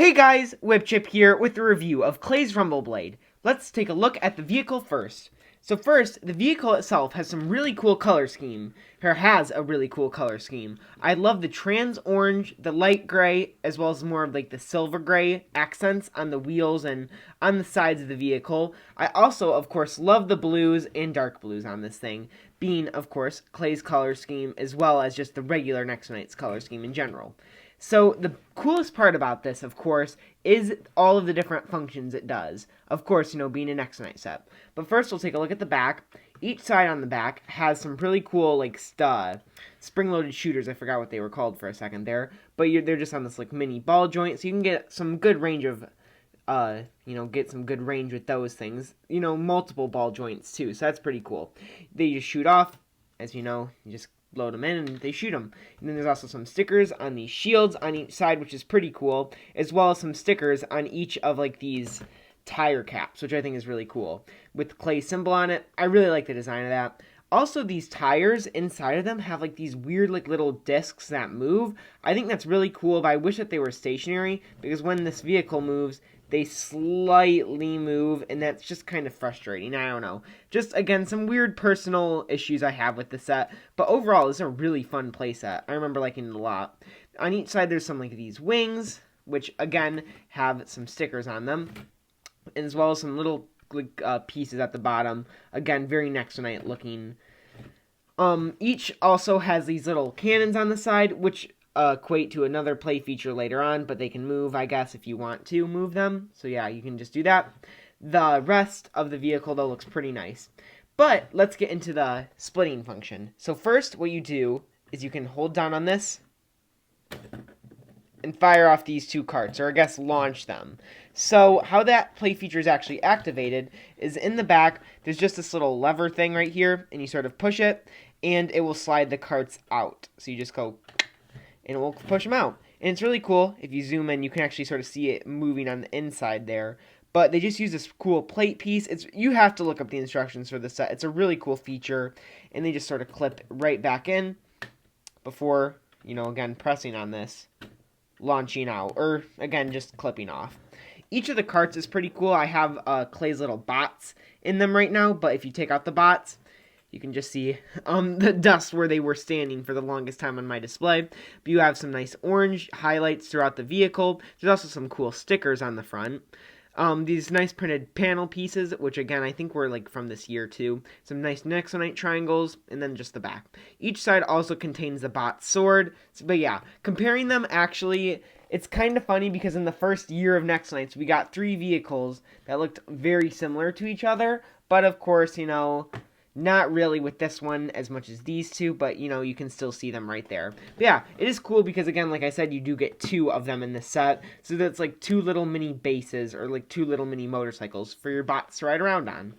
Hey guys, WhipChip here with a review of Clay's Rumbleblade. Let's take a look at the vehicle first. So first, the vehicle itself has some really cool color scheme. Or has a really cool color scheme. I love the trans orange, the light gray, as well as more of like the silver gray accents on the wheels and on the sides of the vehicle. I also, of course, love the blues and dark blues on this thing, being, of course, Clay's color scheme as well as just the regular Nexo Knights color scheme in general. So the coolest part about this, of course, is all of the different functions it does. Of course, being a Nexo Knight set. But first, we'll take a look at the back. Each side on the back has some really cool, like, spring-loaded shooters. I forgot what they were called for a second there. But they're just on this, like, mini ball joint, so you can get some good range of, get some good range with those things. Multiple ball joints, too, so that's pretty cool. They just shoot off. As you know, you just load them in and they shoot them. And then there's also some stickers on these shields on each side, which is pretty cool, as well as some stickers on each of like these tire caps, which I think is really cool, with Clay symbol on it. I really like the design of that. Also, these tires inside of them have like these weird like little discs that move. I think that's really cool, but I wish that they were stationary, because when this vehicle moves, they slightly move, and that's just kind of frustrating. I don't know. Just, again, some weird personal issues I have with the set, but overall, this is a really fun playset. I remember liking it a lot. On each side, there's some, like, these wings, which, again, have some stickers on them, as well as some little pieces at the bottom. Again, very Nexo Knight looking. Each also has these little cannons on the side, which equate to another play feature later on, but they can move, I guess, if you want to move them. So yeah, you can just do that. The rest of the vehicle, though, looks pretty nice. But let's get into the splitting function. So first, what you do is you can hold down on this and fire off these two carts, or I guess launch them. So how that play feature is actually activated is in the back, there's just this little lever thing right here, and you sort of push it, and it will slide the carts out. So you just go, and it will push them out. And it's really cool. If you zoom in, you can actually sort of see it moving on the inside there. But they just use this cool plate piece. You have to look up the instructions for the set. It's a really cool feature. And they just sort of clip right back in before, again, pressing on this, launching out. Or, again, just clipping off. Each of the carts is pretty cool. I have Clay's little bots in them right now. But if you take out the bots, you can just see the dust where they were standing for the longest time on my display. But you have some nice orange highlights throughout the vehicle. There's also some cool stickers on the front. These nice printed panel pieces, which again, I think were like from this year too. Some nice Nexo Knight triangles, and then just the back. Each side also contains the bot sword. But yeah, comparing them actually, it's kind of funny because in the first year of Nexo Knights, we got 3 vehicles that looked very similar to each other. But of course, not really with this one as much as these two, but, you can still see them right there. But yeah, it is cool because, again, like I said, you do get 2 of them in this set. So that's like 2 little mini bases or like 2 little mini motorcycles for your bots to ride around on.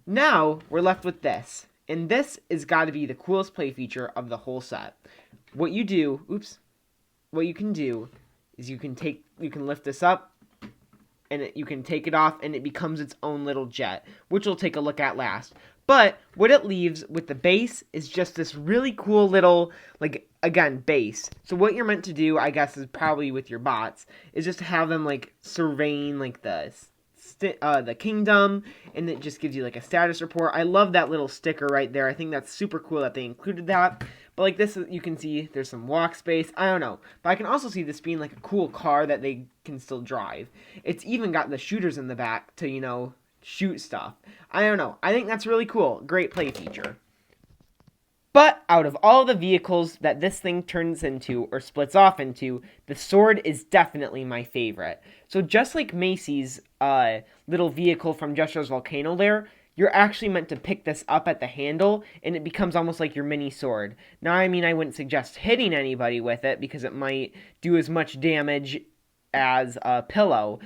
Now, we're left with this. And this has got to be the coolest play feature of the whole set. What you can do is you can lift this up, and you can take it off, and it becomes its own little jet, which we'll take a look at last. But what it leaves with the base is just this really cool little, base. So what you're meant to do, I guess, is probably with your bots, is just to have them, surveying, the kingdom, and it just gives you, a status report. I love that little sticker right there. I think that's super cool that they included that. But, this, you can see there's some walk space. I don't know. But I can also see this being, a cool car that they can still drive. It's even got the shooters in the back to, shoot stuff. I don't know. I think that's really cool. Great play feature. But out of all the vehicles that this thing turns into or splits off into, the sword is definitely my favorite. So just like Macy's little vehicle from Josh's Volcano there, you're actually meant to pick this up at the handle, and it becomes almost like your mini sword. Now, I mean, I wouldn't suggest hitting anybody with it, because it might do as much damage as a pillow,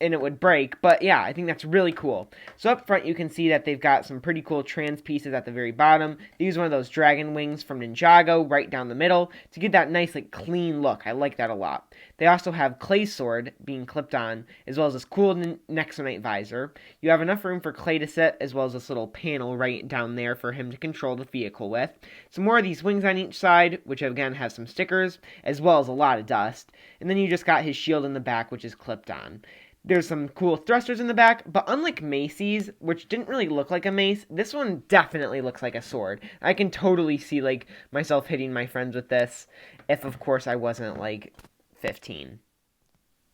and it would break. But yeah, I think that's really cool. So up front, you can see that they've got some pretty cool trans pieces at the very bottom. They use one of those dragon wings from Ninjago right down the middle to get that nice, like, clean look. I like that a lot. They also have Clay's sword being clipped on, as well as this cool Nexo Knight visor. You have enough room for Clay to sit, as well as this little panel right down there for him to control the vehicle with. Some more of these wings on each side, which again have some stickers, as well as a lot of dust. And then you just got his shield in the back, which is clipped on. There's some cool thrusters in the back, but unlike Macy's, which didn't really look like a mace, this one definitely looks like a sword. I can totally see, like, myself hitting my friends with this, if, of course, I wasn't, like, 15.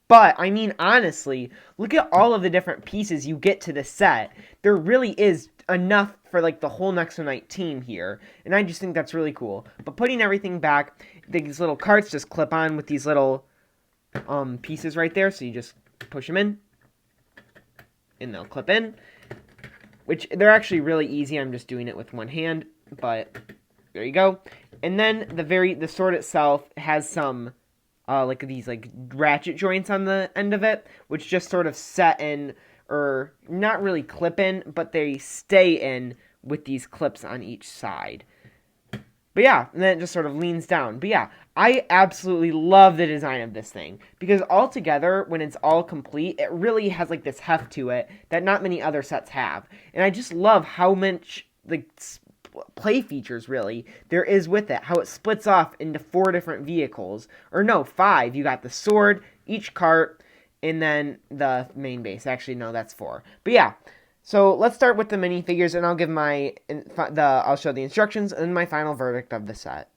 But, I mean, honestly, look at all of the different pieces you get to the set. There really is enough for, like, the whole Nexo Knight team here, and I just think that's really cool. But putting everything back, these little carts just clip on with these little pieces right there, so you just push them in, and they'll clip in, which they're actually really easy. I'm just doing it with one hand, but there you go. And then the sword itself has some like these like ratchet joints on the end of it, which just sort of set in, or not really clip in, but they stay in with these clips on each side. But yeah, and then it just sort of leans down. But yeah, I absolutely love the design of this thing, because altogether, when it's all complete, it really has like this heft to it that not many other sets have. And I just love how much like play features really there is with it, how it splits off into 4 different vehicles, or no, 5. You got the sword, each cart, and then the main base. Actually, no, that's 4. But yeah. So let's start with the minifigures, and I'll give I'll show the instructions and my final verdict of the set.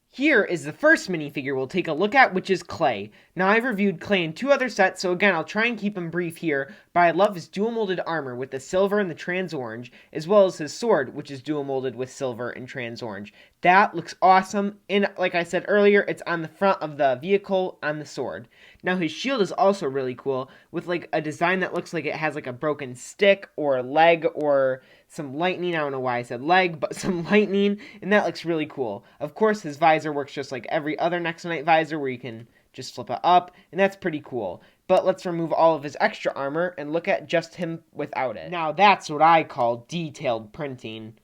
Here is the first minifigure we'll take a look at, which is Clay. Now, I've reviewed Clay in 2 other sets, so again, I'll try and keep them brief here, but I love his dual-molded armor with the silver and the trans-orange, as well as his sword, which is dual-molded with silver and trans-orange. That looks awesome, and like I said earlier, it's on the front of the vehicle on the sword. Now, his shield is also really cool, with like a design that looks like it has like a broken stick, or a leg, or some lightning. I don't know why I said leg, but some lightning, and that looks really cool. Of course, his visor works just like every other Nexo Knight visor, where you can just flip it up, and that's pretty cool. But let's remove all of his extra armor and look at just him without it. Now, that's what I call detailed printing.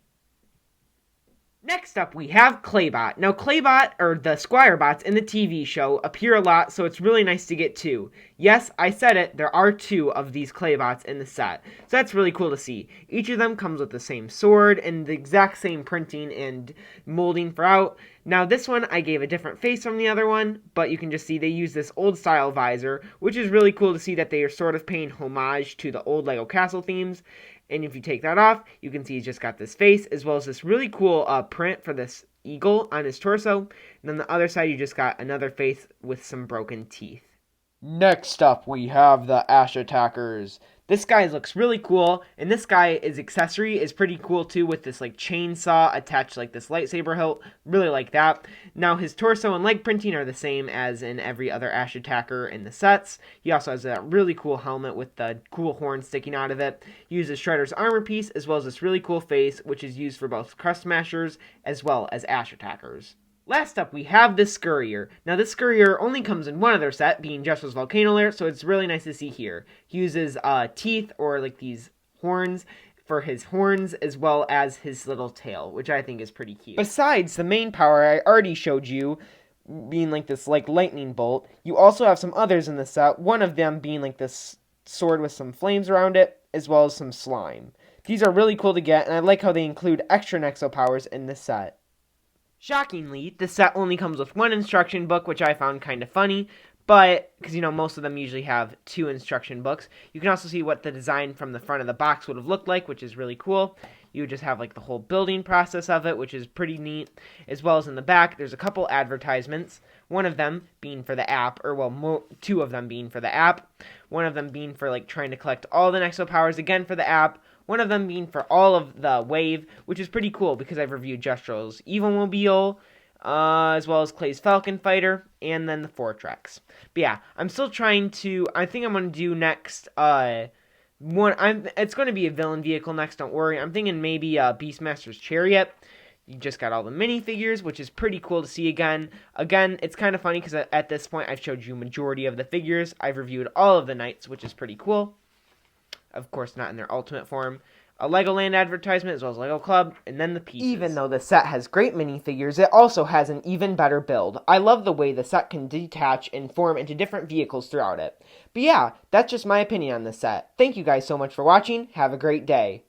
Next up, we have Claybot. Now, Claybot, or the Squire bots in the TV show, appear a lot, so it's really nice to get 2. Yes, I said it, there are 2 of these Claybots in the set, so that's really cool to see. Each of them comes with the same sword and the exact same printing and molding throughout. Now, this one, I gave a different face from the other one, but you can just see they use this old-style visor, which is really cool to see that they are sort of paying homage to the old LEGO Castle themes. And if you take that off, you can see he's just got this face, as well as this really cool print for this eagle on his torso. And on the other side, you just got another face with some broken teeth. Next up, we have the Ash Attackers. This guy looks really cool, and this his accessory is pretty cool too, with this like chainsaw attached like this lightsaber hilt. Really like that. Now, his torso and leg printing are the same as in every other Ash Attacker in the sets. He also has that really cool helmet with the cool horn sticking out of it. He uses Shredder's armor piece, as well as this really cool face, which is used for both Crust Smashers as well as Ash Attackers. Last up, we have the Scurrier. Now, this Scurrier only comes in one other set, being Jestro's Volcano Lair, so it's really nice to see here. He uses teeth, or like these horns, for his horns, as well as his little tail, which I think is pretty cute. Besides the main power I already showed you, being like this like lightning bolt, you also have some others in the set, one of them being like this sword with some flames around it, as well as some slime. These are really cool to get, and I like how they include extra Nexo powers in this set. Shockingly, the set only comes with 1 instruction book, which I found kind of funny, but, because, you know, most of them usually have 2 instruction books. You can also see what the design from the front of the box would have looked like, which is really cool. You would just have, like, the whole building process of it, which is pretty neat. As well as in the back, there's a couple advertisements, one of them being for the app, or, well, 2 of them being for the app. One of them being for, like, trying to collect all the Nexo powers, again, for the app. One of them being for all of the wave, which is pretty cool because I've reviewed Jestro's Evilmobile, as well as Clay's Falcon Fighter, and then the Fortrex. But yeah, I'm still trying to, I think I'm going to do next, it's going to be a villain vehicle next, don't worry. I'm thinking maybe Beastmaster's Chariot, You just got all the minifigures, which is pretty cool to see again. Again, it's kind of funny because at this point I've showed you majority of the figures. I've reviewed all of the Knights, which is pretty cool. Of course, not in their ultimate form. A Legoland advertisement as well as Lego Club, and then the pieces. Even though the set has great minifigures, it also has an even better build. I love the way the set can detach and form into different vehicles throughout it. But yeah, that's just my opinion on this set. Thank you guys so much for watching. Have a great day.